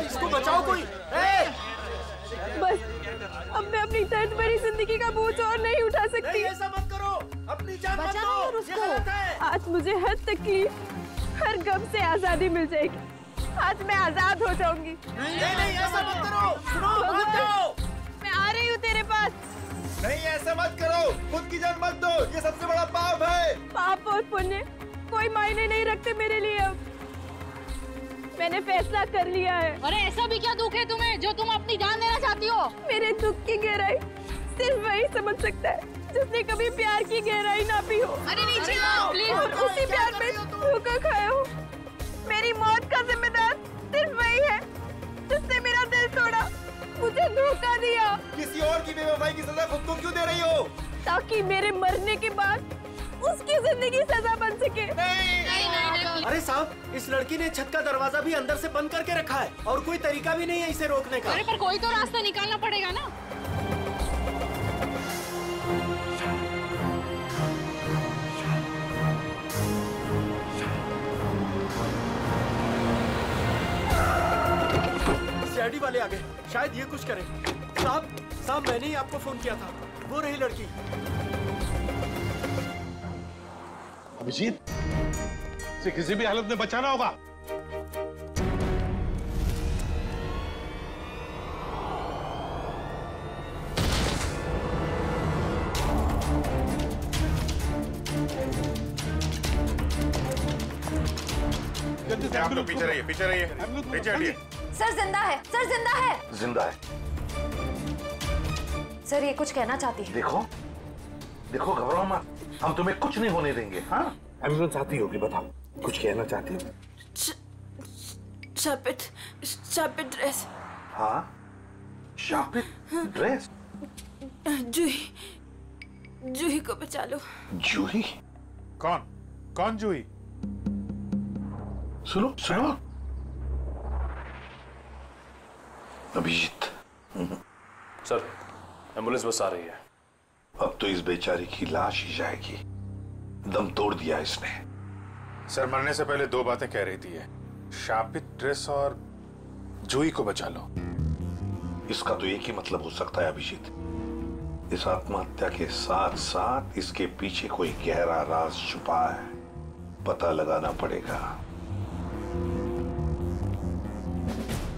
इसको बचाओ कोई। बस अब मैं अपनी दर्द भरी जिंदगी का बोझ और नहीं उठा सकती। ऐसा मत करो, अपनी जान मत दो, ये गलत है। आज मुझे हर तकलीफ, हर गम से आजादी मिल जाएगी। आज मैं आजाद हो जाऊंगी। नहीं ऐसा मत करो, सुनो मत जाओ। मैं आ रही हूँ तेरे पास। नहीं ऐसा मत करो, खुद की जान मत दो, ये सबसे बड़ा पाप है। पाप और पुण्य कोई मायने नहीं रखते मेरे लिए। अब मैंने फैसला कर लिया है। अरे ऐसा भी क्या दुख है तुम्हें जो तुम अपनी जान देना चाहती हो? मेरे दुख की गहराई सिर्फ वही समझ सकता है जिसने कभी प्यार की गहराई ना पी हो। अरे नीचे आओ प्लीज। और उसी प्यार में धोखा खाया हो। मेरी मौत का जिम्मेदार सिर्फ वही है जिसने मेरा दिल तोड़ा, मुझे धोखा दिया। किसी और की बेवफाई की सजा खुद को क्यों दे रही हो? ताकि मेरे मरने के बाद उसकी जिंदगी सजा बन सके। नहीं। अरे साहब, इस लड़की ने छत का दरवाजा भी अंदर से बंद करके रखा है और कोई तरीका भी नहीं है इसे रोकने का। अरे पर कोई तो रास्ता निकालना पड़ेगा ना। सीआईडी वाले आ गए, शायद ये कुछ करें। साहब मैंने ही आपको फोन किया था, वो रही लड़की। अभिजीत, इसे किसी भी हालत में बचाना होगा। आप लोग पीछे रहिए, पीछे हटिए। सर जिंदा है, सर जिंदा है। जिंदा है? सर ये कुछ कहना चाहती है। देखो देखो, घबराओ मत, हम तुम्हें कुछ नहीं होने देंगे। हाँ, एम्बुलेंस आती होगी, बताओ कुछ कहना चाहती हो? शापित ड्रेस। हाँ, शापित ड्रेस। जूही को बचा लो। जूही? कौन जूही? सुनो अभिजीत। सर, एम्बुलेंस बस आ रही है। अब तो इस बेचारी की लाश ही जाएगी, दम तोड़ दिया इसने। सर मरने से पहले दो बातें कह रही थी, शापित ड्रेस और जूही को बचा लो। इसका तो एक ही मतलब हो सकता है अभिजीत, इस आत्महत्या के साथ साथ इसके पीछे कोई गहरा राज छुपा है, पता लगाना पड़ेगा।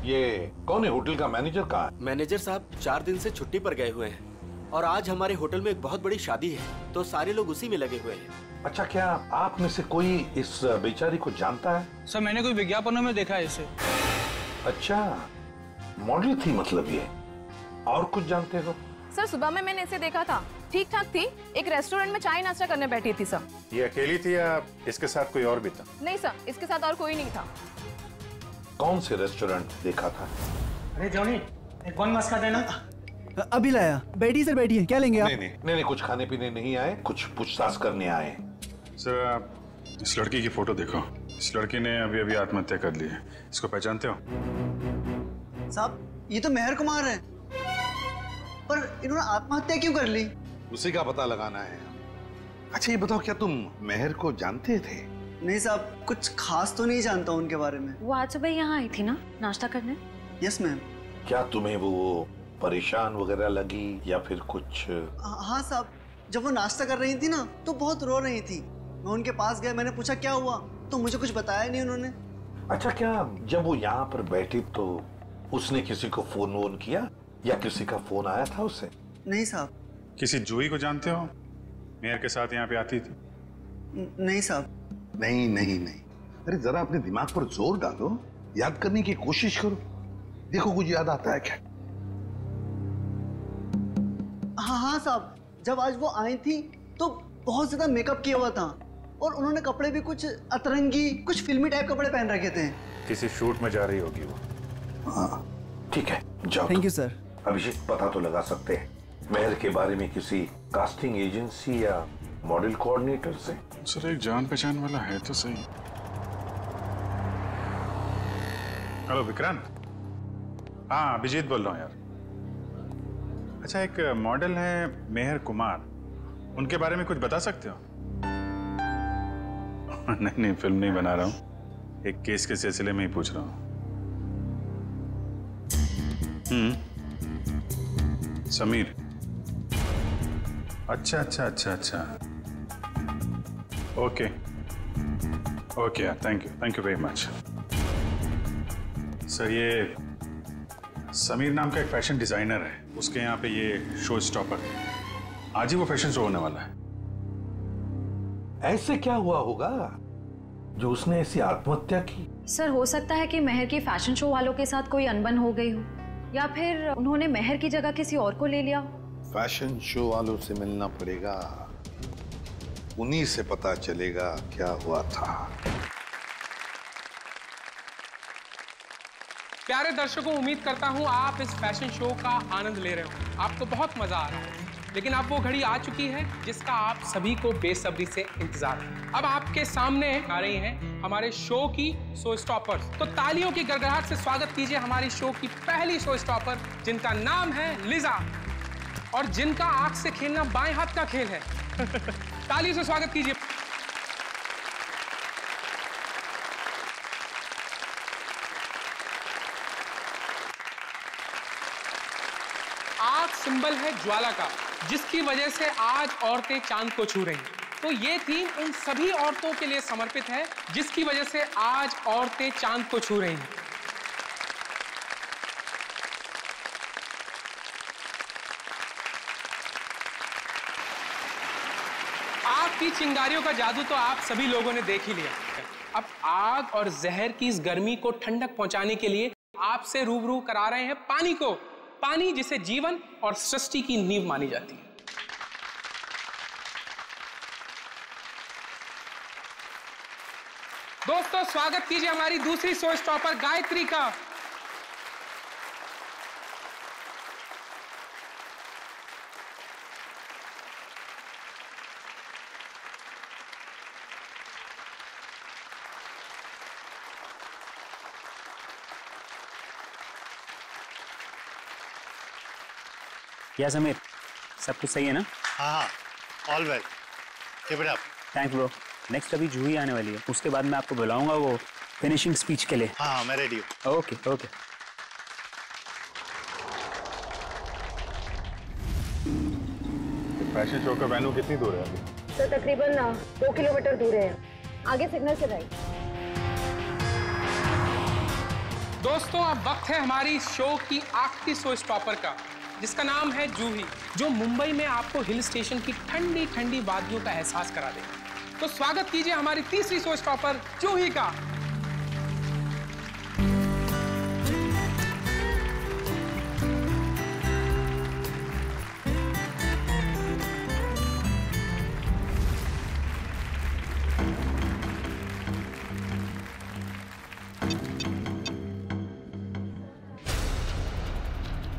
ये कौन है? होटल का मैनेजर कहाँ है? मैनेजर साहब 4 दिन से छुट्टी पर गए हुए हैं और आज हमारे होटल में एक बहुत बड़ी शादी है, तो सारे लोग उसी में लगे हुए हैं। अच्छा, क्या आप में से कोई इस बेचारी को जानता है? सर मैंने कोई विज्ञापनों में देखा है इसे। अच्छा, मॉडल थी मतलब ये। और कुछ जानते हो? सर सुबह में मैंने इसे देखा था, ठीक ठाक थी, एक रेस्टोरेंट में चाय नाश्ता करने बैठी थी सर। ये अकेली थी या इसके साथ कोई और भी था? नहीं सर, इसके साथ और कोई नहीं था। कौन से रेस्टोरेंट देखा था? अरे जॉनी, कौन मस्का देना? अभी लाया। बैठिए सर, बैठिए। क्या लेंगे आप? नहीं, कुछ खाने पीने नहीं आए, कुछ पूछताछ करने आए। सर आप इस लड़की की फोटो देखो, इस लड़की ने अभी अभी आत्महत्या कर ली है। इसको पहचानते हो? साहब ये तो मेहर कुमार है, पर इन्होंने आत्महत्या क्यों कर ली? उसी का पता लगाना है। अच्छा ये बताओ, क्या तुम मेहर को जानते थे? नहीं साहब, कुछ खास तो नहीं जानता उनके बारे में। वो आज सुबह यहाँ आई थी ना नाश्ता करने? Yes ma'am. क्या तुम्हें वो परेशान वगैरह लगी या फिर कुछ? हाँ साहब, जब वो नाश्ता कर रही थी ना तो बहुत रो रही थी। मैं उनके पास गया, मैंने पूछा क्या हुआ, तो मुझे कुछ बताया नहीं उन्होंने। अच्छा, क्या जब वो यहाँ पर बैठी तो उसने किसी को फोन वोन किया या किसी का फोन आया था उससे? नहीं साहब। किसी जूही को जानते हो? मेहर के साथ यहाँ पे आती थी? नहीं साहब। नहीं। अरे जरा अपने दिमाग पर जोर डालो, याद करने की कोशिश करो, देखो कुछ याद आता है क्या? हाँ साहब, जब आज वो आई थी तो बहुत ज्यादा मेकअप किया हुआ था और उन्होंने कपड़े भी कुछ अतरंगी, कुछ फिल्मी टाइप कपड़े पहन रखे थे। किसी शूट में जा रही होगी वो। हाँ ठीक है, जाओ। Thank you sir. अभिषेक, पता तो लगा सकते हैं मेहर के बारे में किसी कास्टिंग एजेंसी या मॉडल कोऑर्डिनेटर से? सर एक जान पहचान वाला है तो सही। हेलो विक्रांत। हाँ अभिजीत बोल रहा हूँ यार। अच्छा एक मॉडल है मेहर कुमार, उनके बारे में कुछ बता सकते हो? नहीं फिल्म नहीं बना रहा हूँ, एक केस के सिलसिले में ही पूछ रहा हूँ। समीर। अच्छा अच्छा अच्छा अच्छा। Okay okay, thank you very much. Sir, ये समीर नाम का एक फैशन डिजाइनर है, उसके यहाँ पे ये शो स्टॉपर है। आज ही वो फैशन शो होने वाला है। ऐसे क्या हुआ होगा जो उसने ऐसी आत्महत्या की? सर, हो सकता है कि महर की फैशन शो वालों के साथ कोई अनबन हो गई हो, या फिर उन्होंने महर की जगह किसी और को ले लिया हो। फैशन शो वालों से मिलना पड़ेगा, उन्हीं से पता चलेगा क्या हुआ था। प्यारे दर्शकों, उम्मीद करता हूं आप इस फैशन शो का आनंद ले रहे हो, आपको बहुत मजा आ रहा है। लेकिन अब वो घड़ी आ चुकी है जिसका आप सभी को बेसब्री से इंतजार है। अब आपके सामने आ रही हैं हमारे शो की शो स्टॉपर्स। तो तालियों की गड़गड़ाहट से स्वागत कीजिए हमारी शो की पहली शो स्टॉपर, जिनका नाम है लिजा, और जिनका आंख से खेलना बाएं हाथ का खेल है। तालियों से स्वागत कीजिए। आग सिंबल है ज्वाला का, जिसकी वजह से आज औरतें चांद को छू रही हैं। तो ये थीम उन सभी औरतों के लिए समर्पित है जिसकी वजह से आज औरतें चांद को छू रही हैं। आग की चिंगारियों का जादू तो आप सभी लोगों ने देख ही लिया। अब आग और जहर की इस गर्मी को ठंडक पहुंचाने के लिए आपसे रूबरू करा रहे हैं पानी को, पानी जिसे जीवन और सृष्टि की नींव मानी जाती है। दोस्तों, स्वागत कीजिए हमारी दूसरी शो स्टॉपर गायत्री का। या समीर, सब कुछ सही है ना? हाँ, all well, keep it up. Thanks bro. Next अभी जूही आने वाली है, उसके बाद मैं आपको बुलाऊंगा वो फिनिशिंग स्पीच के लिए। हाँ, मैं रेडी हूँ। Okay okay. फैशन शो का वेन्यू कितनी दूर है अभी? तो तकरीबन 2 किलोमीटर दूर है, आगे सिग्नल से राइट। दोस्तों, अब वक्त है हमारी शो की आखिरी शो स्टॉपर का, जिसका नाम है जूही, जो मुंबई में आपको हिल स्टेशन की ठंडी ठंडी वादियों का एहसास करा देगा। तो स्वागत कीजिए हमारी तीसरी शो स्टॉपर जूही का।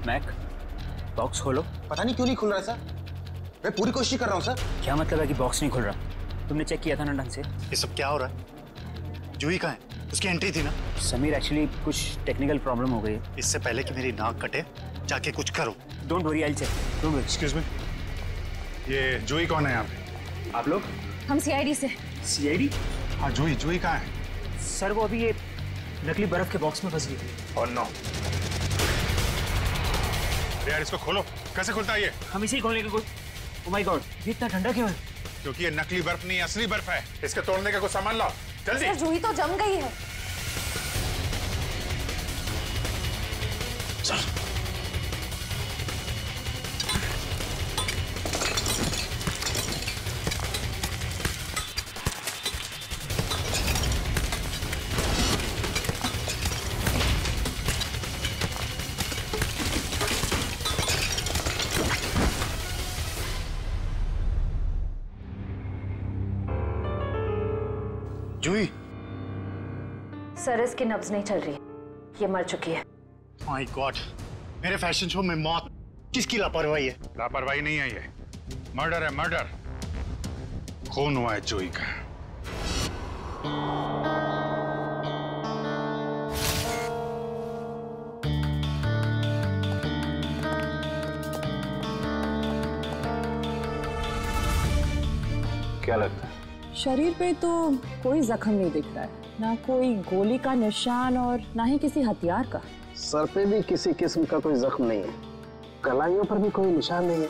मैक, बॉक्स खोलो। पता नहीं क्यों नहीं खुल रहा सर, मैं पूरी कोशिश कर रहा हूँ सर। क्या मतलब है कि बॉक्स नहीं खुल रहा? तुमने चेक किया था ना ढंग से? ये सब क्या हो रहा है? जूही कहाँ है? उसकी एंट्री थी ना। समीर, एक्चुअली कुछ टेक्निकल प्रॉब्लम हो गई है। इससे पहले कि मेरी नाक कटे, जाके कुछ करो। Don't worry, I will check. Don't worry. Excuse me, ये जूही कौन है यहाँ पे? आप लोग? हम सीआईडी से। सीआईडी? हाँ, जूही कहाँ है? सर, वो अभी ये नकली बर्फ के बॉक्स में फंस गई थी। और नो यार, इसको खोलो। कैसे खुलता है ये? हम इसे ही खोलने की कोई। ओह माय गॉड, ये इतना ठंडा क्यों है? क्योंकि ये नकली बर्फ नहीं, असली बर्फ है। इसके तोड़ने का कुछ सामान लाओ जल्दी। सर, जूही तो जम गई है। चल। जूही? सर, इसकी नब्ज नहीं चल रही, ये मर चुकी है। माय गॉड, मेरे फैशन शो में मौत। किसकी लापरवाही है? लापरवाही नहीं है, ये मर्डर है, मर्डर। खून हुआ है जूही का। क्या लगता है? शरीर पे तो कोई जख्म नहीं दिख रहा है, ना कोई गोली का निशान और ना ही किसी हथियार का। सर पे भी किसी किस्म का कोई जख्म नहीं है, कलाइयों पर भी कोई निशान नहीं है।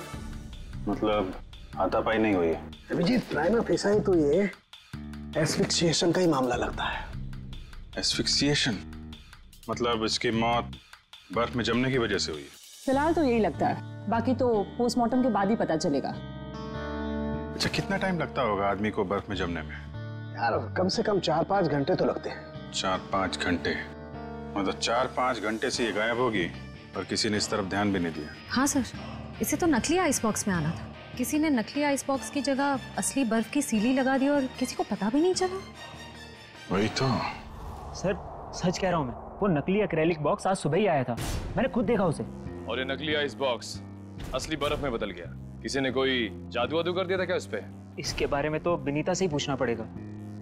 मतलब हाथापाई नहीं हुई है? अभिजीत, प्राइमा फेसा ही तो ये एस्फिक्सिएशन का ही मामला लगता है। एस्फिक्सिएशन मतलब इसकी मौत बर्फ में जमने की वजह से हुई है? फिलहाल तो यही लगता है, बाकी तो पोस्टमार्टम के बाद ही पता चलेगा। अच्छा, कितना टाइम लगता होगा आदमी को बर्फ में जमने में? यार कम से कम 4-5 घंटे तो लगते हैं। 4-5 घंटे? मतलब 4-5 घंटे से ये गायब होगी और किसी ने इस तरफ ध्यान भी नहीं दिया। हाँ सर, इसे तो नकली आइस बॉक्स में आना था। किसी ने नकली आइस बॉक्स की जगह असली बर्फ की सीली लगा दी और किसी को पता भी नहीं चला। वही तो। सर सच कह रहा हूँ मैं, वो नकली एक्रेलिक बॉक्स आज सुबह ही आया था, मैंने खुद देखा उसे। और ये नकली आइस बॉक्स असली बर्फ में बदल गया। किसी ने कोई जादू वादू कर दिया था क्या उस पे? इसके बारे में तो विनीता से ही पूछना पड़ेगा।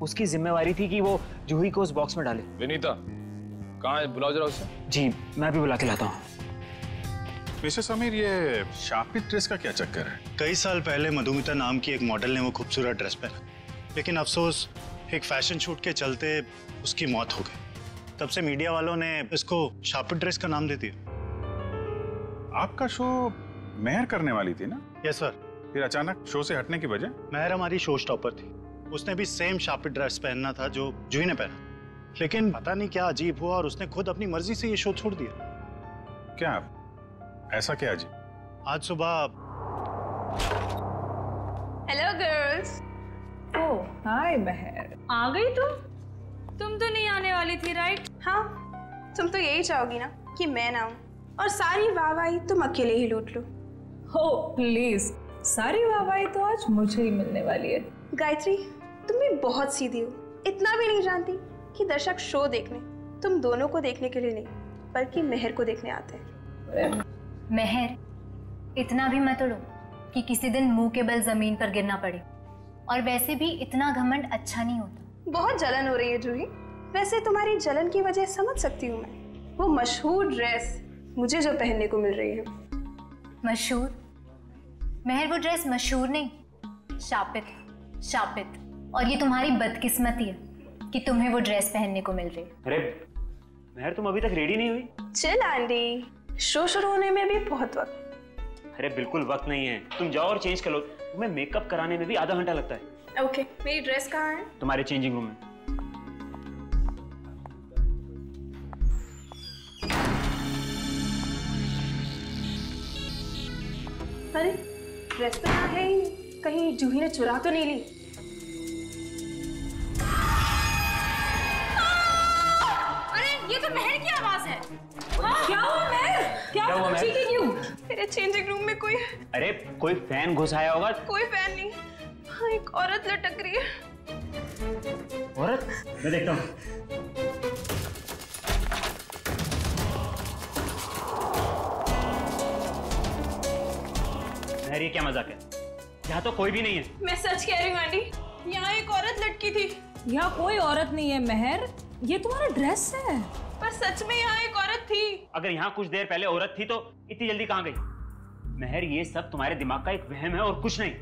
उसकी जिम्मेवारी थी कि वो जूही को उस बॉक्स में डाले। विनीता कहाँ है? बुलाओ जरा उसे। जी मैं भी बुला के लाता हूँ। मिस्टर समीर, ये शापित ड्रेस का क्या चक्कर है? कई साल पहले मधुमिता नाम की एक मॉडल ने वो खूबसूरत ड्रेस पहना, लेकिन अफसोस एक फैशन शूट के चलते उसकी मौत हो गई। तब से मीडिया वालों ने इसको शापित ड्रेस का नाम दे दिया। आपका शो मेहर करने वाली थी ना? Yes sir. फिर अचानक शो से हटने की वजह? मेहर हमारी शो स्टॉपर थी, उसने भी सेम शापित ड्रेस पहनना था जो जूही ने पहना, लेकिन पता नहीं क्या अजीब हुआ और उसने खुद अपनी मर्जी से ये शो छोड़ दिया। क्या ऐसा क्या अजीब? आज सुबह। Hello girls. ओह हाय मेहर, आ गई तुम तो नहीं आने वाली थी राइट? हाँ, तुम तो यही चाहोगी ना कि मैं ना आऊं और सारी वाहवाही तुम अकेले ही लूट लो। हो प्लीज, सारी वाहवाही तो आज मुझे ही मिलने वाली है। गायत्री, तुम भी बहुत सीधी हो, इतना भी नहीं जानती कि दर्शक शो देखने तुम दोनों को देखने के लिए नहीं बल्कि मेहर को देखने आते हैं। मेहर, इतना भी मत उड़ो कि किसी दिन मुंह के बल जमीन पर गिरना पड़े। और वैसे भी इतना घमंड अच्छा नहीं होता। बहुत जलन हो रही है जूही। वैसे तुम्हारी जलन की वजह समझ सकती हूँ मैं। वो मशहूर ड्रेस मुझे जो पहनने को मिल रही है। मशहूर? मेहर, वो ड्रेस मशहूर नहीं, शापित शापित। और ये तुम्हारी बदकिस्मती है कि तुम्हें वो ड्रेस पहनने को मिल रही है। अरे मेहर, तुम अभी तक रेडी नहीं हुई? चल आंटी, शो शुरू होने में भी बहुत वक्त। अरे बिल्कुल वक्त नहीं है, तुम जाओ और चेंज कर लो। तुम्हें मेकअप कराने में भी आधा घंटा लगता है। ओके, मेरी ड्रेस कहाँ है? तुम्हारे चेंजिंग रूम में। अरे ड्रेस तो यहाँ है ही, कहीं जूही ने चुरा तो नहीं ली? अरे ये तो मेहर की आवाज है। क्या हुआ मेहर? क्या हुआ मेहर? चीखी क्यों? मेरे चेंजिंग रूम में कोई है। अरे कोई फैन घुस आया होगा। कोई फैन नहीं, हाँ एक औरत लटक रही है। औरत? मैं देखता हूँ। मेहर, ये क्या मजाक है? यहाँ तो कोई भी नहीं है। मैं सच कह रही हूँ आंटी, यहाँ एक औरत लटकी थी। यहाँ कोई औरत नहीं है मेहर, ये तुम्हारा ड्रेस है। पर सच में यहाँ एक औरत थी। अगर यहाँ कुछ देर पहले औरत थी तो इतनी जल्दी कहाँ गई? मेहर, ये सब तुम्हारे दिमाग का एक वहम है और कुछ नहीं।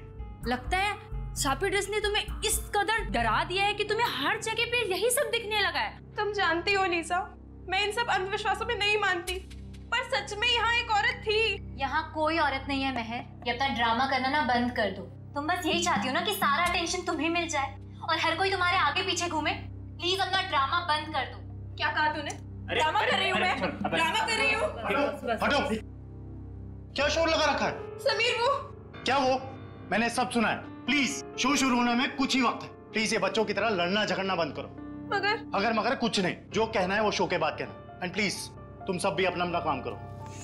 लगता है शापित ड्रेस ने तुम्हें इस कदर डरा दिया है कि तुम्हें हर जगह पे यही सब दिखने लगा है। तुम जानती हो लीसा, मैं इन सब अंधविश्वासों में नहीं मानती, पर सच में यहाँ एक औरत थी। यहाँ कोई औरत नहीं है मेहर, ये अपना ड्रामा करना ना बंद कर दो। तुम बस यही चाहती हो ना कि सारा अटेंशन तुम्हें मिल जाए और हर कोई तुम्हारे आगे पीछे घूमे। प्लीज अपना ड्रामा बंद कर दो। क्या कहा तूने? ड्रामा कर रही हूँ मैं, ड्रामा कर रही हूँ। हटो, क्या शोर लगा रखा है? समीर वो क्या वो? मैंने सब सुना है। प्लीज, शो शुरू होने में कुछ ही वक्त है। प्लीज ये बच्चों की तरह लड़ना झगड़ना बंद करो। अगर कुछ नहीं, जो कहना है वो शो के बाद कहना। एंड प्लीज तुम सब भी अपना अपना काम करो।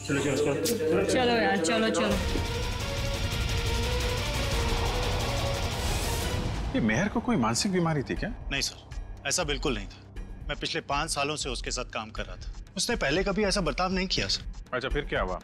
चलो चलो चलो चलो यार, चलो चलो। ये मेहर को कोई मानसिक बीमारी थी क्या? नहीं सर, ऐसा बिल्कुल नहीं था। मैं पिछले 5 सालों से उसके साथ काम कर रहा था। उसने पहले कभी ऐसा बर्ताव नहीं किया सर। अच्छा, फिर क्या हुआ?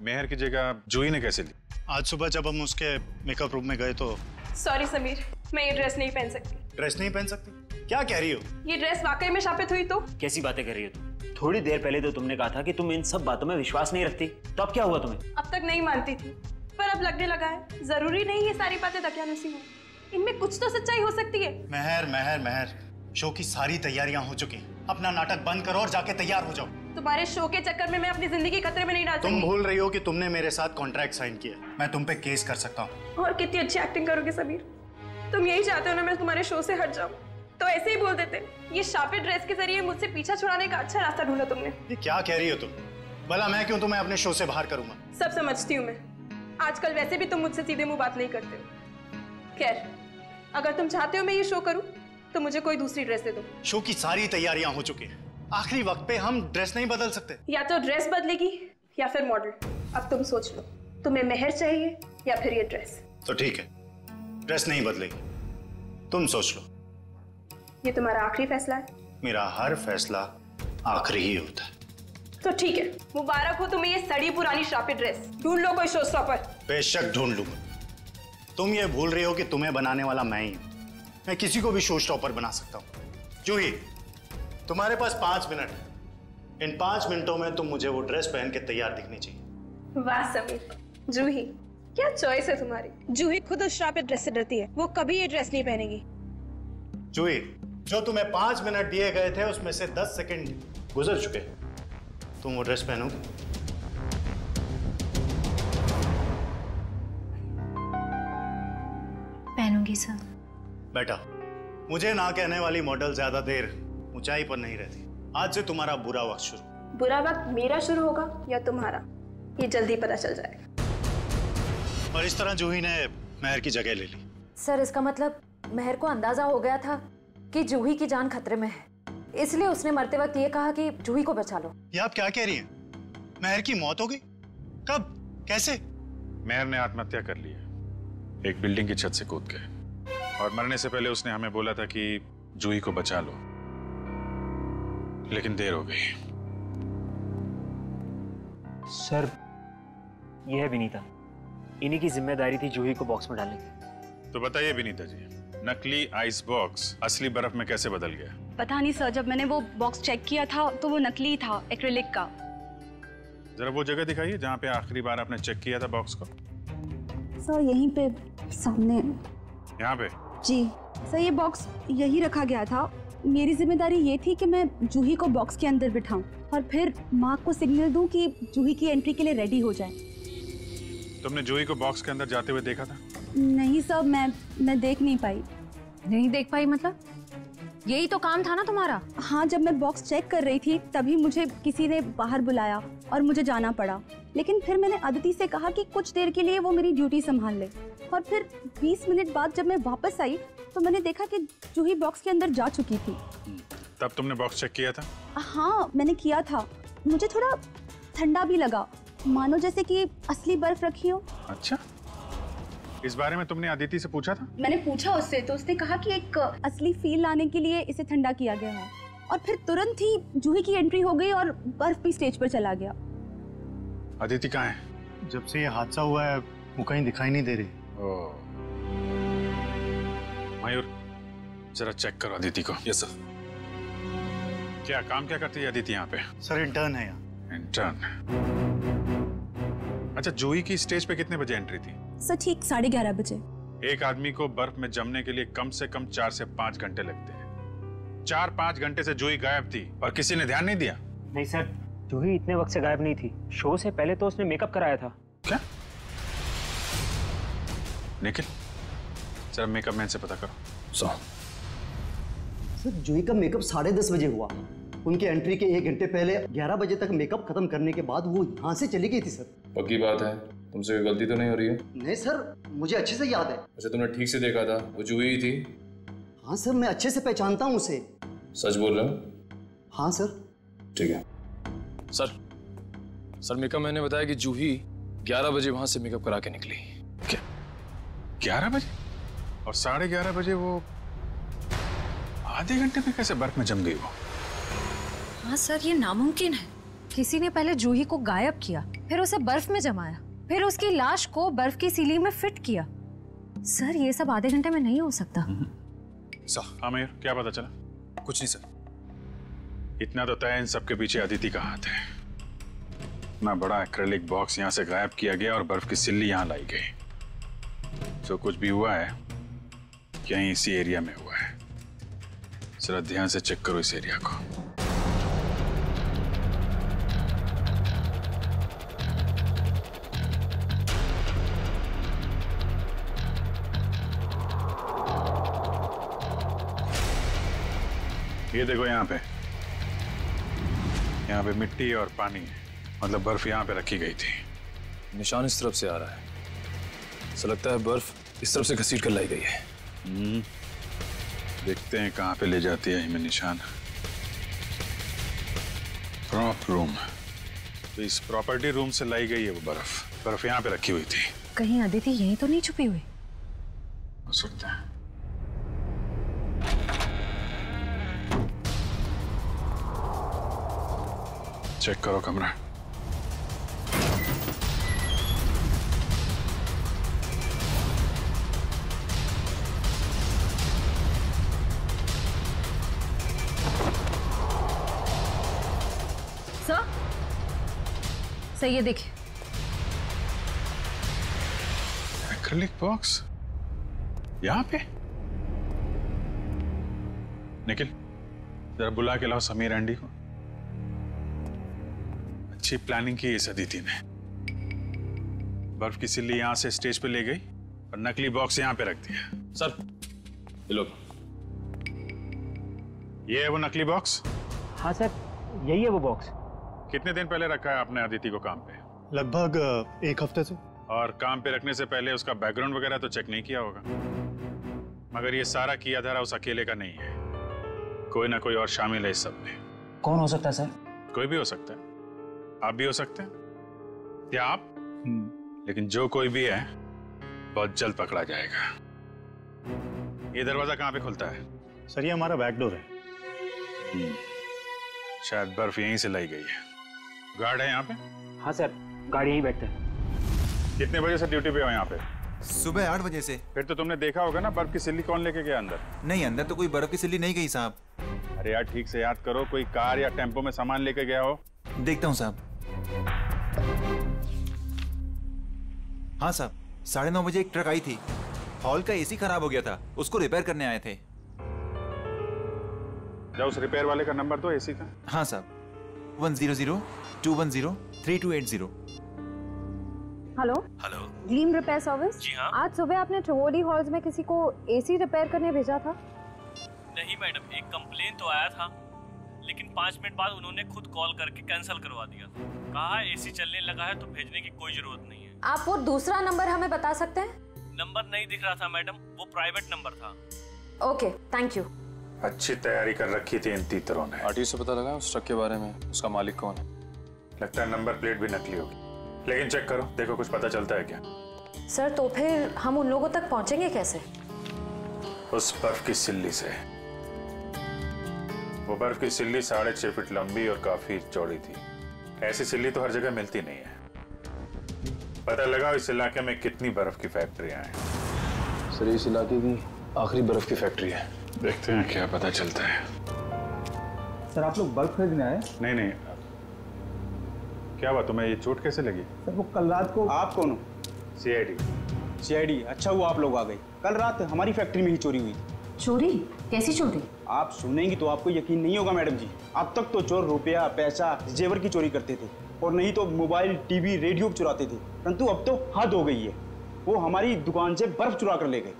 मेहर की जगह जूही ने कैसे ली? आज सुबह जब हम उसके मेकअप रूम में गए तो। सॉरी समीर, मैं ये ड्रेस नहीं पहन सकती। ड्रेस नहीं पहन सकती? क्या कह रही हो? ये ड्रेस वाकई में शापित हुई तो? कैसी बातें कर रही हो तुम? थोड़ी देर पहले तो तुमने कहा था कि तुम इन सब बातों में विश्वास नहीं रखती, तो अब क्या हुआ तुम्हें? अब तक नहीं मानती थी, पर अब लगने लगा है जरूरी नहीं ये सारी बातें दकियानुसी हो, इनमें कुछ तो सच्चाई हो सकती है। मेहर, शो की सारी तैयारियां हो चुकी हैं। अपना नाटक बंद करो और जाके तैयार हो जाओ। तुम्हारे शो के चक्कर में मैं अपनी जिंदगी खतरे में नहीं डाल सकती। तुम भूल रही हो कि तुमने मेरे साथ कॉन्ट्रैक्ट साइन किया। मैं तुम पे केस कर सकता हूँ। और कितनी अच्छी एक्टिंग करोगे समीर। तुम यही चाहते हो ना मैं तुम्हारे शो से हट जाऊं, तो ऐसे ही बोल देते। ये शापित ड्रेस के जरिए मुझसे पीछा छुड़ाने का अच्छा रास्ता ढूंढा तुमने। ये क्या कह रही हो तुम? भला मैं क्यों तुम्हें अपने शो से बाहर करूंगा? सब समझती हूँ मैं। आजकल वैसे भी तुम मुझसे सीधे मुंह बात नहीं करते हो। खैर, अगर तुम चाहते हो मैं ये शो करूं, तो मुझे कोई दूसरी ड्रेस दे दो। शो की सारी तैयारियां हो चुकी हैं। आखिरी वक्त पे हम ड्रेस नहीं बदल सकते। या तो ड्रेस बदलेगी या फिर मॉडल। अब तुम सोच लो, तुम्हें मेहर चाहिए या फिर ये ड्रेस। तो ठीक है, ड्रेस नहीं बदलेगी, तुम सोच लो। ये तुम्हारा आखिरी फैसला है? मेरा हर फैसला आखिरी ही होता है। तो ठीक है, मुबारक हो तुम्हें ये सड़ी पुरानी शापित ड्रेस। ढूंढ लो कोई शो स्टॉपर। बेशक ढूंढ लूंगा। तुम ये भूल रही हो कि तुम्हें बनाने वाला मैं ही हूं। मैं किसी को भी शो स्टॉपर बना सकता हूं। जूही, तुम्हारे पास 5 मिनट है। इन 5 मिनटों में तुम मुझे वो ड्रेस पहन के तैयार दिखनी चाहिए। वाह समीर, जूही क्या चॉइस है तुम्हारी। जूही खुद उस शापित ड्रेस से डरती है, वो कभी ये ड्रेस नहीं पहनेगी। जूही, जो तुम्हें 5 मिनट दिए गए थे उसमें से 10 सेकंड गुजर चुके। तुम वो ड्रेस पहनोगे? पहनूंगी सर। बेटा, मुझे ना कहने वाली मॉडल ज्यादा देर ऊंचाई पर नहीं रहती। आज से तुम्हारा बुरा वक्त शुरू। बुरा वक्त मेरा शुरू होगा या तुम्हारा, ये जल्दी पता चल जाएगा। और इस तरह जूही ने महर की जगह ले ली। सर, इसका मतलब महर को अंदाजा हो गया था कि जूही की जान खतरे में है, इसलिए उसने मरते वक्त ये कहा कि जूही को बचा लो। ये आप क्या कह रही हैं? महर की मौत हो गई? कब? कैसे? महर ने आत्महत्या कर ली है, एक बिल्डिंग की छत से कूद के। और मरने से पहले उसने हमें बोला था कि जूही को बचा लो, लेकिन देर हो गई। सर, ये है विनीता। इन्हीं की जिम्मेदारी थी जूही को बॉक्स में डालने की। तो बताइए विनीता जी, नकली आइस बॉक्स असली बर्फ में कैसे बदल गया? पता नहीं सर, जब मैंने वो बॉक्स चेक किया था तो वो नकली था, एक्रिलिक का। जरा वो जगह दिखाइए जहाँ पे आखिरी बार आपने चेक किया था बॉक्स को। सर, यहीं पे सामने। यहाँ पे? जी सर, ये बॉक्स यही रखा गया था। मेरी जिम्मेदारी ये थी कि मैं जूही को बॉक्स के अंदर बिठाऊं और फिर माँ को सिग्नल दूं कि जूही की एंट्री के लिए रेडी हो जाए। तुमने जूही को बॉक्स के अंदर जाते हुए देखा था? नहीं सर, मैं देख नहीं पाई। नहीं देख पाई मतलब? यही तो काम था ना तुम्हारा। हाँ, जब मैं बॉक्स चेक कर रही थी तभी मुझे किसी ने बाहर बुलाया और मुझे जाना पड़ा। लेकिन फिर मैंने अदिति से कहा कि कुछ देर के लिए वो मेरी ड्यूटी संभाल ले। और फिर 20 मिनट बाद जब मैं वापस आई तो मैंने देखा कि जूही बॉक्स के अंदर जा चुकी थी। तब तुमने बॉक्स चेक किया था? हाँ, मैंने किया था। मुझे थोड़ा ठंडा भी लगा, मानो जैसे कि असली बर्फ रखी हो। अच्छा, इस बारे में तुमने अदिति से पूछा था? मैंने पूछा उससे, तो उसने कहा कि एक असली फील लाने के लिए इसे ठंडा किया गया है। और फिर तुरंत ही जूही की एंट्री हो गई और बर्फ भी स्टेज पर चला गया। अदिति कहाँ है? जब से ये हादसा हुआ है वो कहीं दिखाई नहीं दे रही। मयूर, जरा चेक करो अदिति को। Yes sir. क्या काम क्या करती है अदिति यहाँ पे? सर, इंटर्न है यहाँ। इंटर्न? अच्छा, जूही की स्टेज पे कितने बजे एंट्री थी? सर, ठीक 11:30 बजे। एक आदमी को बर्फ में जमने के लिए कम से कम 4 से 5 घंटे लगते हैं। 4-5 घंटे से जूही गायब थी और किसी ने ध्यान नहीं दिया? नहीं सर, जूही इतने वक्त से गायब नहीं थी। शो से पहले तो उसने मेकअप कराया था। क्या? निखिल, जरा मेकअप मैन से पता करो। सर, जूही का मेकअप 10:30 बजे हुआ। उनके एंट्री के 1 घंटे पहले 11 बजे तक मेकअप खत्म करने के बाद वो यहाँ से चली गई थी। सर, पक्की बात है? तुमसे कोई गलती तो नहीं हो रही है? नहीं सर, मुझे अच्छे से याद है। अच्छा, तुमने ठीक से देखा था? वो जूही ही थी? हाँ सर, मैं अच्छे से पहचानता हूँ उसे। सच बोल रहे हो? हाँ सर। ठीक है। सर मेकअप मैंने बताया कि जूही 11 बजे वहां से मेकअप करा के निकली। क्या 11 बजे? और 11:30 बजे वो आधे घंटे में कैसे बर्फ में जम गई वो? हाँ सर, ये नामुमकिन है। किसी ने पहले जूही को गायब किया, फिर उसे बर्फ में जमाया, फिर उसकी लाश को बर्फ की सीली में फिट किया। सर, ये सब आधे घंटे में नहीं हो सकता। हाँ मयूर, क्या पता चला? कुछ नहीं सर। इतना तो तय, इन सबके पीछे अदिति का हाथ है। इतना बड़ा एक्रिलिक बॉक्स यहाँ से गायब किया गया और बर्फ की सिल्ली यहाँ लाई गई। जो कुछ भी हुआ है यहीं इसी एरिया में हुआ है। जरा ध्यान से चेक करो इस एरिया को। ये देखो यहाँ पे मिट्टी और पानी है, मतलब बर्फ यहाँ पे रखी गई थी। निशान इस तरफ से आ रहा है, ऐसा लगता है बर्फ इस तरफ से घसीट कर लाई गई है। देखते हैं कहाँ पे ले जाती है हमें निशान। प्रॉप रूम, तो इस प्रॉपर्टी रूम से लाई गई है वो बर्फ यहाँ पे रखी हुई थी। कहीं अदिति यहीं तो नहीं छुपी हुई? हो सकता है। चेक करो कमरा। सर, सही है, देखिए। एक्रिलिक बॉक्स यहाँ पे। निखिल, जरा बुला के लाओ समीर एंडी को। अच्छी प्लानिंग की इस अदिति ने। बर्फ की सिल्ली यहां से स्टेज पे ले गई और नकली बॉक्स यहां पे रख दिया। सर, ये लो। ये है वो नकली बॉक्स? हाँ सर, यही है वो बॉक्स। कितने दिन पहले रखा है आपने अदिति को काम पे? लगभग 1 हफ्ते से। और काम पे रखने से पहले उसका बैकग्राउंड वगैरह तो चेक नहीं किया होगा? मगर ये सारा किया धरा उस अकेले का नहीं है, कोई ना कोई और शामिल है इस सब में। कौन हो सकता है सर? कोई भी हो सकता है, आप भी हो सकते हैं, या आप। लेकिन जो कोई भी है बहुत जल्द पकड़ा जाएगा। ये दरवाजा कहाँ पे खुलता है? सर, ये हमारा बैक डोर है। शायद बर्फ यहीं से लाई गई है। गार्ड है यहाँ पे? हाँ सर, गाड़ी यहीं बैठते हैं। कितने बजे से ड्यूटी पे हो यहाँ पे? सुबह 8 बजे से। फिर तो तुमने देखा होगा ना बर्फ की सिल्ली कौन लेके गया अंदर? नहीं, अंदर तो कोई बर्फ की सिल्ली नहीं गई साहब। अरे यार ठीक से याद करो, कोई कार या टेम्पो में सामान लेके गया हो? देखता हूँ साहब। हाँ साहब, 9:30 बजे एक ट्रक आई थी। हॉल का एसी खराब हो गया था, उसको रिपेयर करने आए थे। जाओ उस रिपेयर वाले का नंबर दो एसी का। हाँ साहब, 100-210-3280। Hello hello, gleam repair service. जी हाँ। आज सुबह आपने ट्रिवोली हॉल्स में किसी को एसी रिपेयर करने भेजा था? नहीं मैडम, एक कंप्लेन तो आया था, लेकिन 5 मिनट बाद उन्होंने खुद कॉल करके कैंसिल करवा दिया। कहा एसी चलने लगा है तो भेजने की कोई जरूरत नहीं है। आप वो दूसरा नंबर हमें बता सकते हैं? नंबर नहीं दिख रहा था मैडम, वो प्राइवेट नंबर था। Okay, thank you. अच्छी तैयारी कर रखी थी इन तीतरों ने। आरटीओ से पता लगा उस ट्रक के बारे में, उसका मालिक कौन है? लगता है नंबर प्लेट भी नकली होगी, लेकिन चेक करो, देखो कुछ पता चलता है क्या? सर, तो फिर हम उन लोगों तक पहुंचेंगे कैसे? उस बर्फ की सिल्ली से। वो बर्फ की सिल्ली 6.5 फीट लंबी और काफी चौड़ी थी। ऐसी सिल्ली तो हर जगह मिलती नहीं है। पता लगा इस इलाके में कितनी बर्फ की फैक्ट्रियां हैं। सर, इस इलाके की आखिरी बर्फ की फैक्ट्री है। देखते हैं क्या पता चलता है। सर, आप लोग बर्फ खरीदने आए? नहीं, क्या हुआ, तुम्हें ये चोट कैसे लगी? सर, वो कल रात को। आप कौन हो? सीआईडी। अच्छा हुआ आप लोग आ गए। कल रात हमारी फैक्ट्री में ही चोरी हुई। चोरी? कैसी चोरी? आप सुनेंगी तो आपको यकीन नहीं होगा मैडम जी। अब तक तो चोर रुपया, पैसा, जेवर की चोरी करते थे, और नहीं तो मोबाइल, टीवी, रेडियो चुराते थे। परंतु अब तो हद हो गई है, वो हमारी दुकान से बर्फ चुरा कर ले गए।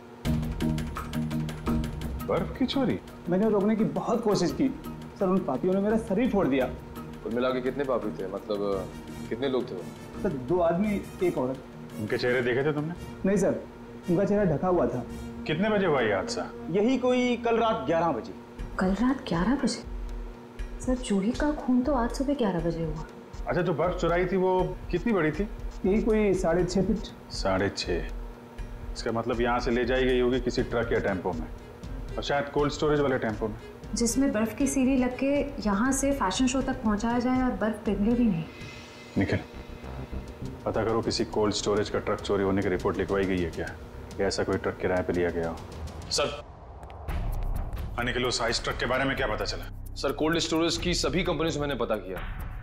बर्फ की चोरी? मैंने रोकने की बहुत कोशिश की सर, उन पापियों ने मेरा शरीर फोड़ दिया। कुल मिला के कितने पापी थे, मतलब कितने लोग थे वो? सर, 2 आदमी, 1 औरत। उनके चेहरे देखे थे तुमने? नहीं सर, उनका चेहरा ढका हुआ था। कितने बजे हुआ ये हादसा? यही कोई कल रात 11 बजे। कल रात 11 बजे? सर, जूही का खून तो आज सुबह 11 बजे हुआ। अच्छा, जो बर्फ चुराई थी वो कितनी बड़ी थी? यही कोई 6.5 फीट। 6.5? इसका मतलब यहाँ से ले जाई गई होगी किसी ट्रक या टेम्पो में, और शायद कोल्ड स्टोरेज वाले टेम्पो में, जिसमें बर्फ की सीढ़ी लग के यहाँ से फैशन शो तक पहुँचाया जाए और बर्फ पिघले भी नहीं। निखिल, पता करो किसी कोल्ड स्टोरेज का ट्रक चोरी होने की रिपोर्ट लिखवाई गई है क्या? या ऐसा कोई ट्रक किराए पे लिया गया हो? सर, हाँ निखिल, उस आइस ट्रक के बारे में क्या पता चला? सर, कोल्ड स्टोरेज की सभी कंपनी से मैंने पता किया,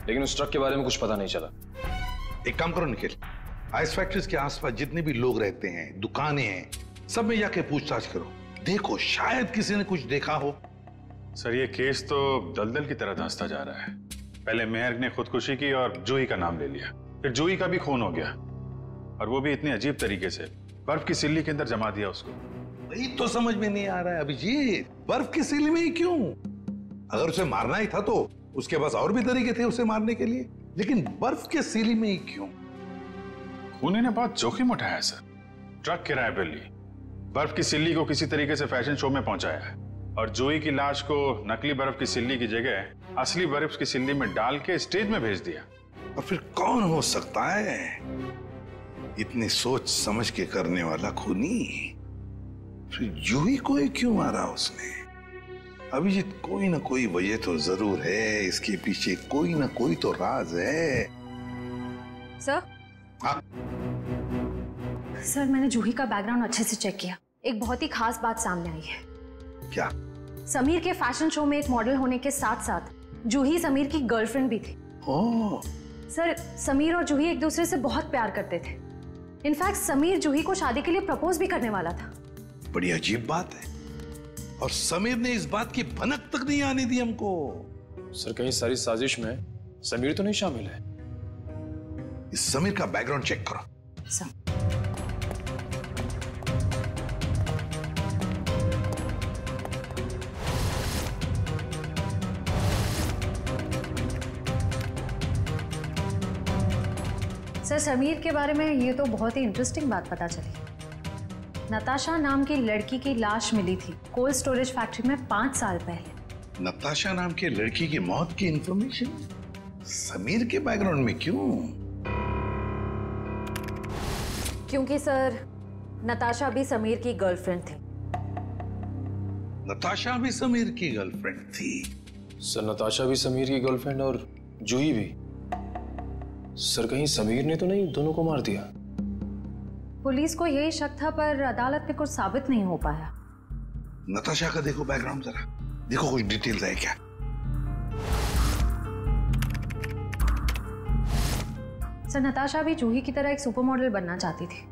लेकिन उस ट्रक के बारे में कुछ पता नहीं चला। एक काम करो निखिल, आइस फैक्ट्रीज के आसपास जितने भी लोग रहते हैं, दुकानें हैं, सब में जाके पूछताछ करो। देखो, शायद किसी ने कुछ देखा हो। सर, ये केस तो दलदल की तरह धंसता जा रहा है। पहले मेहर ने खुदकुशी की और जूही का नाम ले लिया, फिर जूही का भी खून हो गया, और वो भी इतनी अजीब तरीके से। बर्फ की सिल्ली के अंदर जमा दिया उसको। वही तो समझ में नहीं आ रहा है अभिजीत, बर्फ की सिल्ली में ही क्यों? अगर उसे मारना ही था तो उसके पास और भी तरीके थे उसे मारने के लिए, लेकिन बर्फ के सीली में ही क्यों? खूनी ने बहुत जोखिम उठाया है सर। ट्रक किराए पर ली, बर्फ की सिल्ली को किसी तरीके से फैशन शो में पहुंचाया है और जूही की लाश को नकली बर्फ की सिल्ली की जगह असली बर्फ की सिल्ली में डाल के स्टेज में भेज दिया। और फिर कौन हो सकता है इतनी सोच समझ के करने वाला खूनी? फिर जूही को ही क्यों मारा उसने? अभिजीत, कोई ना कोई वजह तो जरूर है, इसके पीछे कोई ना कोई तो राज है। सर? हाँ? सर, मैंने जूही का बैकग्राउंड अच्छे से चेक किया। एक बहुत ही खास बात सामने आई है। क्या? समीर के फैशन शो में एक मॉडल होने के साथ साथ जूही समीर की गर्लफ्रेंड भी थी। ओह। सर, समीर और जूही एक दूसरे से बहुत प्यार करते थे। इनफैक्ट समीर जूही को शादी के लिए प्रपोज भी करने वाला था। बड़ी अजीब बात है, और समीर ने इस बात की भनक तक नहीं आने दी हमको। सर, कहीं सारी साजिश में समीर तो नहीं शामिल है? इस समीर का बैकग्राउंड चेक करो। सर। सर, समीर के बारे में ये तो बहुत ही इंटरेस्टिंग बात पता चली। नताशा नाम की लड़की की लाश मिली थी कोल्ड स्टोरेज फैक्ट्री में 5 साल पहले। नताशा नाम के लड़की की मौत की इंफॉर्मेशन समीर के बैकग्राउंड में क्यों? क्योंकि सर, नताशा भी समीर की गर्लफ्रेंड थी। नताशा भी समीर की गर्लफ्रेंड थी? सर, नताशा भी समीर की गर्लफ्रेंड और जूही भी। सर, कहीं समीर ने तो नहीं दोनों को मार दिया? पुलिस को यही शक था, पर अदालत में कुछ साबित नहीं हो पाया। नताशा का देखो बैकग्राउंड जरा, देखो कुछ डिटेल्स है क्या? सर, नताशा भी जूही की तरह एक सुपर मॉडल बनना चाहती थी,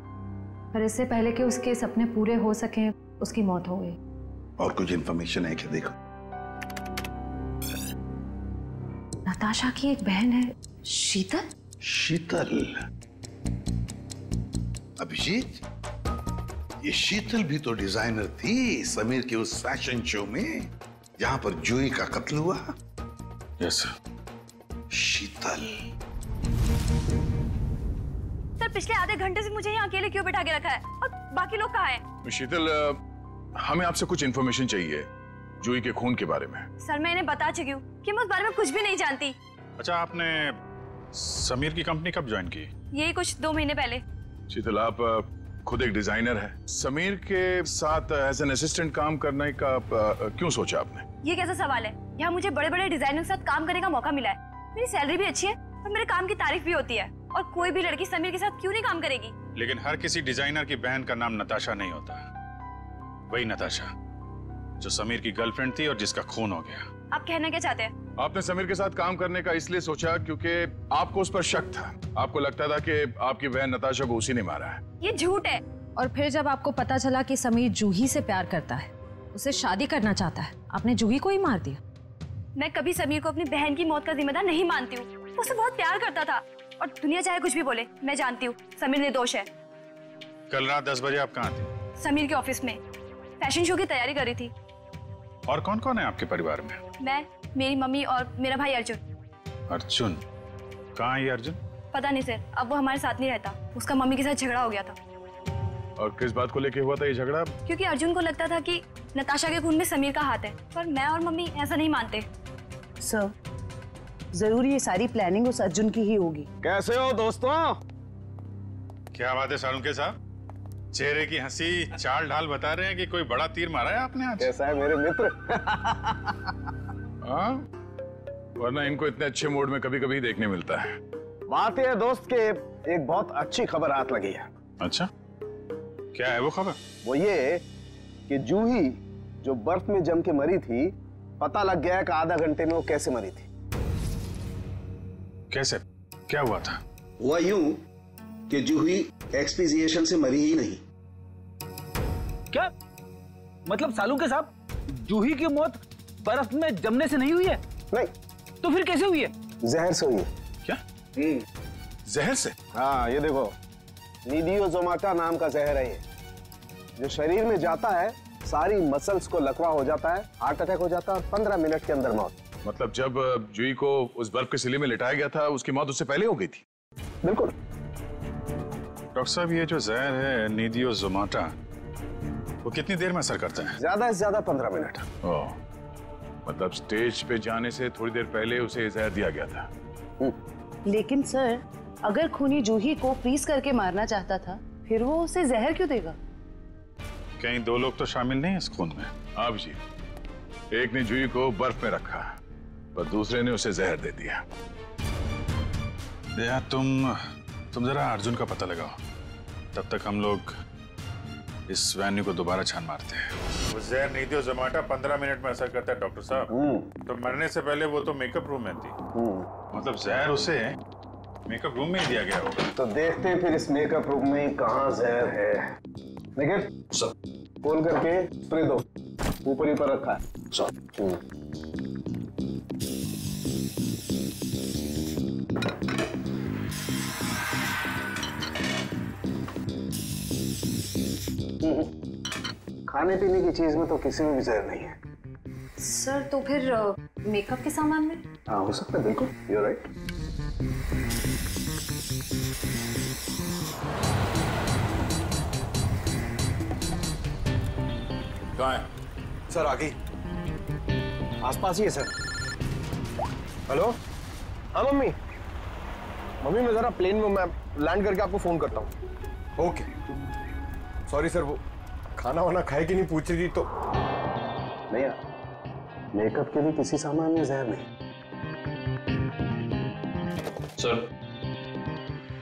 पर इससे पहले कि उसके सपने पूरे हो सके उसकी मौत हो गई। और कुछ इंफॉर्मेशन है क्या? देखो। नताशा की एक बहन है, शीतल। शीतल? अभिजीत, ये शीतल भी तो डिजाइनर थी समीर के उस फैशन शो में जहां पर जूही का कत्ल हुआ। Yes sir. शीतल। सर, पिछले आधे घंटे से मुझे यहाँ अकेले क्यों बिठा के रखा है और बाकी लोग कहाँ हैं? शीतल, हमें आपसे कुछ इन्फॉर्मेशन चाहिए जूही के खून के बारे में। सर, मैं इन्हें बता चुकी हूँ कि मैं उस बारे में कुछ भी नहीं जानती। अच्छा, आपने समीर की कंपनी कब ज्वाइन की? यही कुछ 2 महीने पहले। शीतल, आप खुद एक डिजाइनर है, समीर के साथ एज एन असिस्टेंट काम करने का क्यों सोचा आपने? ये कैसा सवाल है? यहाँ मुझे बड़े बड़े डिजाइनर के साथ काम करने का मौका मिला है, मेरी सैलरी भी अच्छी है और मेरे काम की तारीफ भी होती है, और कोई भी लड़की समीर के साथ क्यों नहीं काम करेगी? लेकिन हर किसी डिजाइनर की बहन का नाम नताशा नहीं होता। वही नताशा जो समीर की गर्लफ्रेंड थी और जिसका खून हो गया। आप कहना क्या चाहते हैं? आपने समीर के साथ काम करने का इसलिए सोचा क्योंकि आपको उस पर शक था। आपको लगता था कि आपकी बहन नताशा को उसी ने मारा है। ये झूठ है। और फिर जब आपको पता चला कि समीर जूही से प्यार करता है, उसे शादी करना चाहता है, आपने जूही को ही मार दिया। मैं कभी समीर को अपनी बहन की मौत का जिम्मेदार नहीं मानती हूँ। वो उसे बहुत प्यार करता था, और दुनिया चाहे कुछ भी बोले, मैं जानती हूँ समीर निर्दोष है। कल रात 10 बजे आप कहाँ थे? समीर के ऑफिस में फैशन शो की तैयारी कर रही थी। और कौन कौन है आपके परिवार में? मैं, मेरी मम्मी और मेरा भाई अर्जुन। अर्जुन? कहाँ है ये अर्जुन? पता नहीं सर, अब वो हमारे साथ नहीं रहता। उसका मम्मी के साथ झगड़ा हो गया था। और किस बात को लेके हुआ था ये झगड़ा? क्योंकि अर्जुन को लगता था कि नताशा के खून में समीर का हाथ है, पर मैं और मम्मी ऐसा नहीं मानते। सर, जरूर ये सारी प्लानिंग उस अर्जुन की ही होगी। कैसे हो दोस्तों? क्या बात है सालुंके साहब, चेहरे की हंसी चाल ढाल बता रहे हैं कि कोई बड़ा तीर मारा है आपने आज। कैसा है मेरे मित्र? हाँ, वरना इनको इतने अच्छे मूड में कभी कभी देखने मिलता है। बात यह है दोस्त के एक बहुत अच्छी खबर हाथ लगी है। अच्छा, क्या है वो खबर? वो ये कि जूही जो बर्फ में जम के मरी थी, पता लग गया कि आधा घंटे में वो कैसे मरी थी। कैसे? क्या हुआ था? हुआ यूं कि जूही एक्सपीजिएशन से मरी ही नहीं। क्या मतलब सालुंके साहब, जूही की मौत बर्फ में जमने से नहीं हुई है? नहीं। तो फिर कैसे हुई है? जहर से हुई है। क्या? जहर से? हाँ, ये देखो, नीडियोजोमाटा नाम का जहर है ये, जो शरीर में जाता है सारी मसल्स को लकवा हो जाता है, हार्ट अटैक हो जाता है और 15 मिनट के अंदर मौत। मतलब जब जूही को उस बर्फ के सिले में लिटाया गया था, उसकी मौत उससे पहले हो गई थी? बिल्कुल। डॉक्टर साहब, ये जो जहर है नीडियोजोमाटा, वो कितनी देर में असर करता है? ज्यादा से ज्यादा 15 मिनट। ओह, मतलब स्टेज पे जाने से थोड़ी देर पहले उसे जहर दिया गया था। लेकिन सर, अगर खूनी जूही को फ्रीज करके मारना चाहता था, फिर वो उसे जहर क्यों देगा? कहीं 2 लोग तो शामिल नहीं है इस खून में? आप जी, एक ने जूही को बर्फ में रखा और दूसरे ने उसे जहर दे दिया। यार तुम जरा अर्जुन का पता लगाओ, तब तक हम लोग इस वैन्यू को दोबारा छान मारते हैं। वो जहर नीडियोजोमाटा 15 मिनट में असर करता है डॉक्टर साहब। तो मरने से पहले वो तो मेकअप रूम में थी। मतलब जहर उसे मेकअप रूम में ही दिया गया होगा। तो देखते हैं फिर इस मेकअप रूम में कहाँ जहर है। लेकिन खोल करके स्प्रे दो, ऊपर ही पर रखा है। खाने पीने की चीज में तो किसी में भी जहर नहीं है। सर, तो फिर मेकअप के सामान में? हाँ, हो सकता है, बिल्कुल, यू राइट। कहाँ है? सर आगे आसपास ही है सर। हेलो, हाँ मम्मी। मम्मी मैं जरा प्लेन में, मैं लैंड करके आपको फोन करता हूँ। ओके। सॉरी सर, वो खाना वाना खाए कि नहीं पूछ रही थी तो। नहीं यार, मेकअप के लिए किसी सामान में जहर नहीं। सर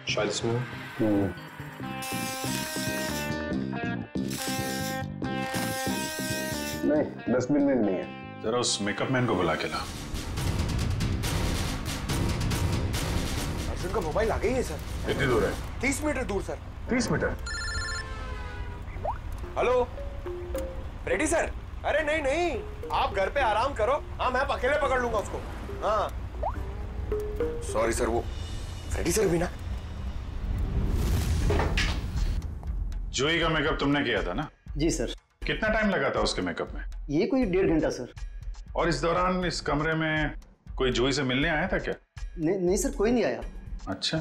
शायद इसमें। नहीं, डस्टबिन में नहीं है। जरा उस मेकअप मैन को बुला के ला। अर्जुन का मोबाइल आ गई है सर। कितनी दूर है? 30 मीटर दूर sir. 30 metre? Hello, ready sir? अरे नहीं नहीं, आप घर पे आराम करो। हाँ, मैं अकेले पकड़ लूंगा उसको। हाँ सॉरी सर, वो रेडी सर भी ना। जूही का मेकअप तुमने किया था ना? जी सर। कितना टाइम लगा था उसके मेकअप में? ये कोई 1.5 घंटा सर। और इस दौरान इस कमरे में कोई जूही से मिलने आया था क्या? नहीं सर, कोई नहीं आया। अच्छा,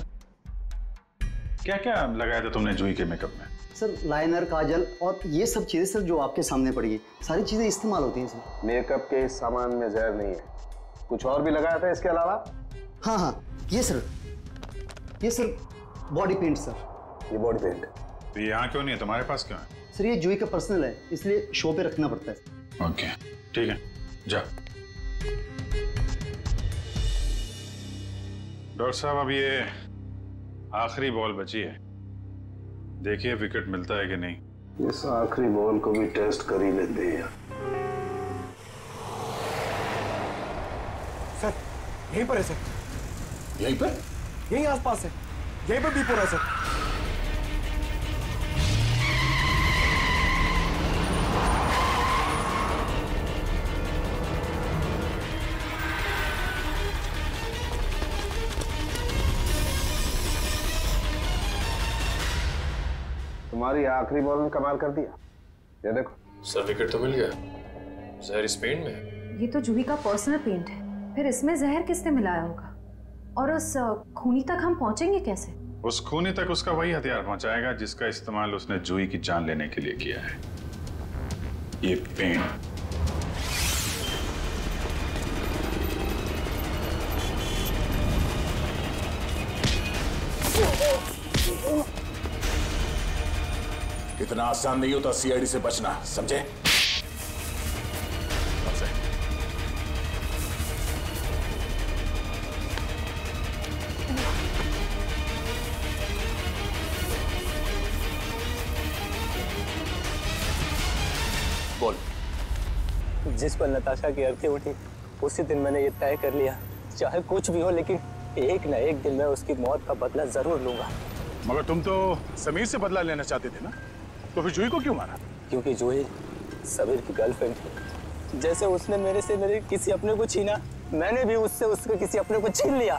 क्या क्या लगाया था तुमने जूही के मेकअप में? सर लाइनर, काजल और ये सब चीजें सर जो आपके सामने पड़ी है, सारी चीजें इस्तेमाल होती हैं सर। मेकअप के इस सामान में जहर नहीं है। कुछ और भी लगाया था इसके अलावा? हाँ, ये सर बॉडी पेंट सर। ये बॉडी पेंट तो ये यहाँ क्यों नहीं है, तुम्हारे पास क्यों है? सर ये जूही का पर्सनल है, इसलिए शो पे रखना पड़ता है। ओके, ठीक है, जा। डॉक्टर साहब, अब ये आखिरी बॉल बची है, देखिए विकेट मिलता है कि नहीं। इस आखिरी बॉल को भी टेस्ट कर ही लेते हैं। सर यहीं पर है सर। यहीं पर? यहीं आसपास है, यहीं पर बीप हो रहा है सर। तुम्हारी आखिरी बॉल ने कमाल कर दिया। ये देखो सर, विकेट तो मिल गया। जहर इस पेंट में है। ये तो जूही का पर्सनल पेंट है, फिर इसमें जहर किसने मिलाया होगा? और उस खूनी तक हम पहुंचेंगे कैसे? उस खूनी तक उसका वही हथियार पहुंचाएगा जिसका इस्तेमाल उसने जूही की जान लेने के लिए किया है, ये पेंट। इतना आसान नहीं होता सीआईडी से बचना, समझे? बोल। जिस पर नताशा की अर्थी उठी, उसी दिन मैंने ये तय कर लिया, चाहे कुछ भी हो, लेकिन एक न एक दिन मैं उसकी मौत का बदला जरूर लूंगा। मगर तुम तो समीर से बदला लेना चाहते थे ना, तो फिर जूही को क्यों मारा? क्योंकि जूही समीर की गर्लफ्रेंड थी। जैसे उसने मेरे से मेरे किसी अपने को छीना, मैंने भी उससे उसके किसी अपने को छीन लिया।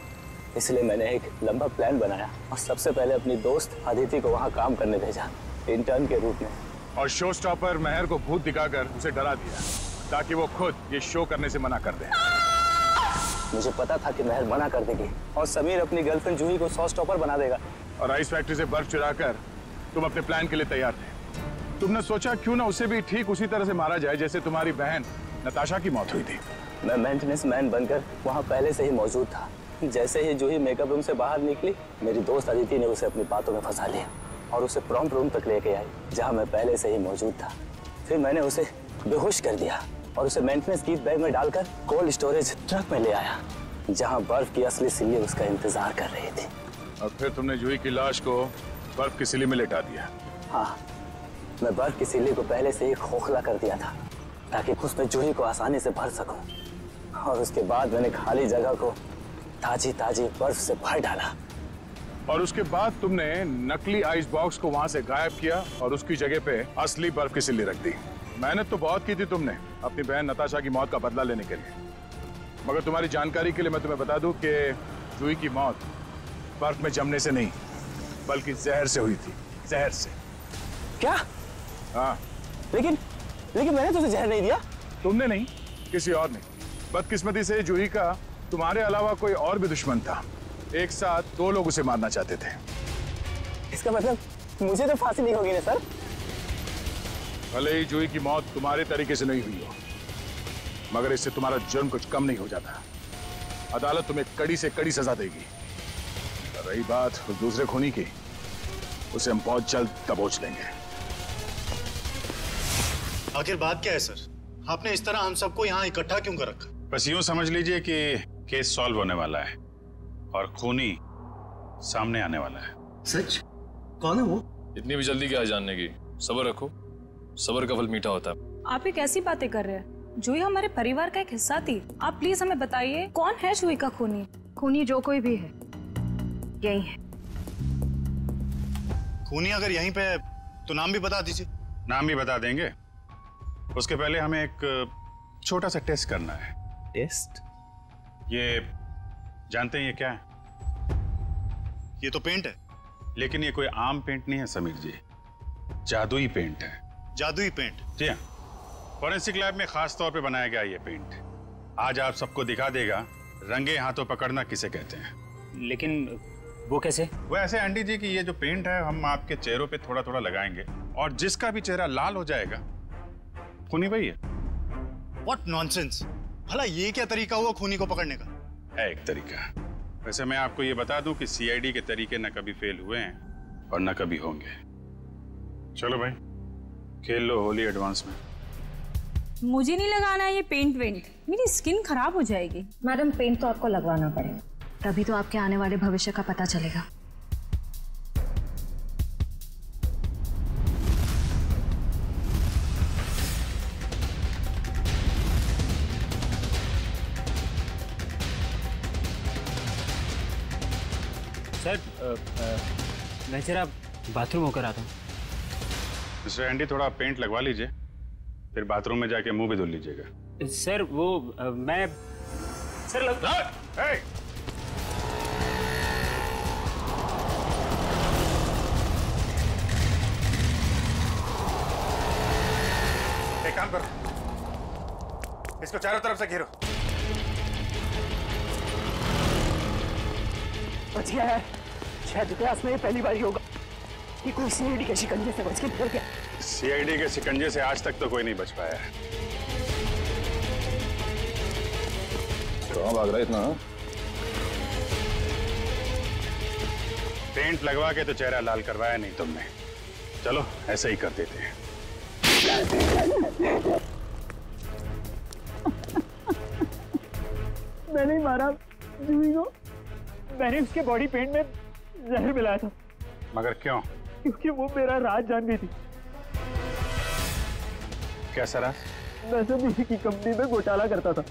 इसलिए मैंने एक लंबा प्लान बनाया और सबसे पहले अपनी दोस्त अदिति को वहाँ काम करने भेजा, इंटर्न के रूप में। और शो स्टॉपर मेहर को भूत दिखाकर उसे डरा दिया ताकि वो खुद ये शो करने से मना कर दे। मुझे पता था कि मेहर मना कर देगी और समीर अपनी गर्लफ्रेंड जूही को शो स्टॉपर बना देगा। और आइस फैक्ट्री से बर्फ चुराकर तुम अपने प्लान के लिए तैयार थे। तुमने सोचा क्यों ना उसे भी ठीक उसी तरह से मारा जाए जैसे तुम्हारी बहन नताशा की मौत हुई थी। मैं मेंटेनेंस मैन बनकर वहाँ पहले से ही मौजूद था। जैसे ही जूही मेकअप रूम से बाहर निकली, मेरी दोस्त अदिति ने उसे अपनी बातों में फंसा लिया और उसे प्रॉम्प्ट रूम तक लेके आई जहाँ मैं पहले से ही मौजूद था। फिर मैंने उसे बेहोश कर दिया और उसे मेंटेनेंस गिफ्ट बैग में डालकर कोल्ड स्टोरेज ट्रक में ले आया जहाँ बर्फ की असली सिल्ली उसका इंतजार कर रही थी। और फिर तुमने जूही की लाश को बर्फ की सिल्ली में लेटा दिया। हाँ, मैं बर्फ की सिल्ली को पहले से ही खोखला कर दिया था ताकि उसमें जूही को आसानी से भर सकूं। और उसके बाद मैंने खाली जगह को ताजी ताजी बर्फ से भर डाला। और उसके बाद तुमने नकली आइस बॉक्स को वहां से गायब किया और उसकी जगह पे असली बर्फ की सिल्ली रख दी। मेहनत तो बहुत की थी तुमने अपनी बहन नताशा की मौत का बदला लेने के लिए, मगर तुम्हारी जानकारी के लिए मैं तुम्हें बता दूं कि जूही की मौत बर्फ में जमने से नहीं बल्कि जहर से हुई थी। जहर से। क्या? हाँ। लेकिन मैंने तो उसे जहर नहीं दिया। तुमने नहीं, किसी और ने। बदकिस्मती से जूही का तुम्हारे अलावा कोई और भी दुश्मन था। एक साथ 2 लोग उसे मारना चाहते थे। इसका मतलब मुझे तो फांसी नहीं होगी ना सर? भले ही जूही की मौत तुम्हारे तरीके से नहीं हुई हो, मगर इससे तुम्हारा जुर्म कुछ कम नहीं हो जाता। अदालत तुम्हें कड़ी से कड़ी सजा देगी। रही बात उस दूसरे खूनी की, उसे हम बहुत जल्द दबोच लेंगे। आखिर बात क्या है सर? आपने इस तरह हम सबको यहाँ इकट्ठा क्यों कर रखा? बस यूं समझ लीजिए कि केस सॉल्व होने वाला है और खूनी सामने आने वाला है। सच? कौन है वो? इतनी भी जल्दी क्या है जानने की? सब्र रखो, सब्र का फल मीठा होता है। आप ये कैसी बातें कर रहे हैं? जूही हमारे परिवार का एक हिस्सा थी। आप प्लीज हमें बताइए कौन है जूही का खूनी? खूनी जो कोई भी है, यही है। खूनी अगर यहीं पे है तो नाम भी बता दीजिए। नाम भी बता देंगे, उसके पहले हमें एक छोटा सा टेस्ट करना है। टेस्ट? ये जानते हैं ये क्या है? ये तो पेंट है। लेकिन ये कोई आम पेंट नहीं है समीर जी, जादुई पेंट है। जादुई पेंट? जी हाँ, फॉरेंसिक लैब में खास तौर पे बनाया गया ये पेंट। आज आप सबको दिखा देगा रंगे हाथों पकड़ना किसे कहते हैं। लेकिन वो कैसे? वो ऐसे आंटी जी कि ये जो पेंट है हम आपके चेहरों पे थोड़ा थोड़ा लगाएंगे और जिसका भी चेहरा लाल हो जाएगा खूनी वही है। What nonsense! भला ये क्या तरीका हुआ खूनी को पकड़ने का? है एक तरीका। वैसे मैं आपको ये बता दूं कि सीआईडी के तरीके न कभी फेल हुए हैं और न कभी होंगे। चलो भाई खेल लो होली एडवांस में। मुझे नहीं लगाना है ये पेंट वेंट, मेरी स्किन खराब हो जाएगी। मैडम पेंट तो आपको लगवाना पड़ेगा, तभी तो आपके आने वाले भविष्य का पता चलेगा। सर मैं जरा बाथरूम होकर आता हूँ। मिस्टर एंडी थोड़ा पेंट लगवा लीजिए, फिर बाथरूम में जाके मुंह भी धुल लीजिएगा। सर वो मैं सर एक काम करो, इसको चारों तरफ से घेरो। बच गया है। शायद इतिहास में पहली बार ही होगा कि कोई सीआईडी के शिकंजे से बच के निकल गया। सीआईडी के शिकंजे से आज तक तो कोई नहीं बच पाया है। कहाँ भाग रहा है इतना? पेंट लगवा के तो चेहरा लाल करवाया नहीं तुमने। चलो ऐसे ही कर देते हैं। मैंने ही मारा जूही को। मैंने उसके बॉडी पेंट में जहर मिलाया था। मगर क्यों? क्योंकि वो मेरा राज जान गई थी। कैसा राज? मैं सभी की कंपनी में घोटाला करता था।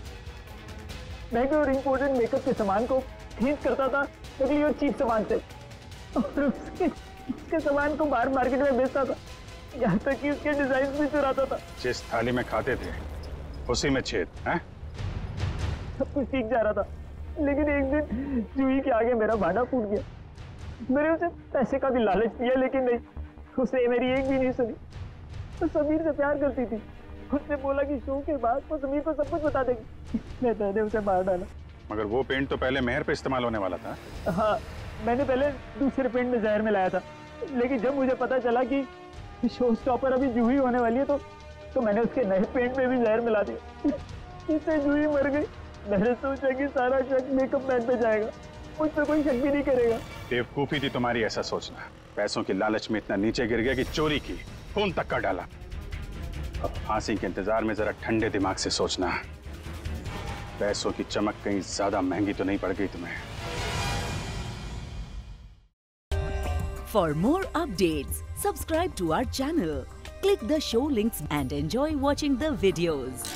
महंगे और इम्पोर्टेंट मेकअप के सामान को खींच करता था नकली और चीप सामान से, और उसके सामान को बाहर मार्केट में बेचता था, यहाँ तक कि उसके डिजाइन भी चुराता था। जिस थाली में खाते थे उसी में छेद है? सब कुछ ठीक जा रहा था, लेकिन एक दिन जूही के आगे मेरा भांडा फूट गया। मैंने उसे पैसे का भी लालच दिया, लेकिन नहीं, उसने मेरी एक भी नहीं सुनी। तो समीर से प्यार करती थी। उसने बोला कि शो के बाद वो समीर को सब कुछ बता देगी। मैंने उसे मार डाला। मगर वो पेंट तो पहले मेहर पे इस्तेमाल होने वाला था। हाँ, मैंने पहले दूसरे पेंट में जहर मिलाया था, लेकिन जब मुझे पता चला कि शो स्टॉपर अभी जूही होने वाली है तो मैंने उसके नए पेंट में भी जहर मिला दिया। इससे जूही मर गई। मैंने सोचा कि सारा शक मेकअप मैन पे जाएगा, मुझ पे कोई शक भी नहीं करेगा। बेवकूफी थी तुम्हारी ऐसा सोचना। पैसों की लालच में इतना नीचे गिर गया कि चोरी की, खून तक कर डाला। अब फांसी के इंतजार में जरा ठंडे दिमाग से सोचना। पैसों की चमक कहीं ज्यादा महंगी तो नहीं पड़ गई तुम्हें। For more updates, subscribe to our channel, click the show links and enjoy watching the videos.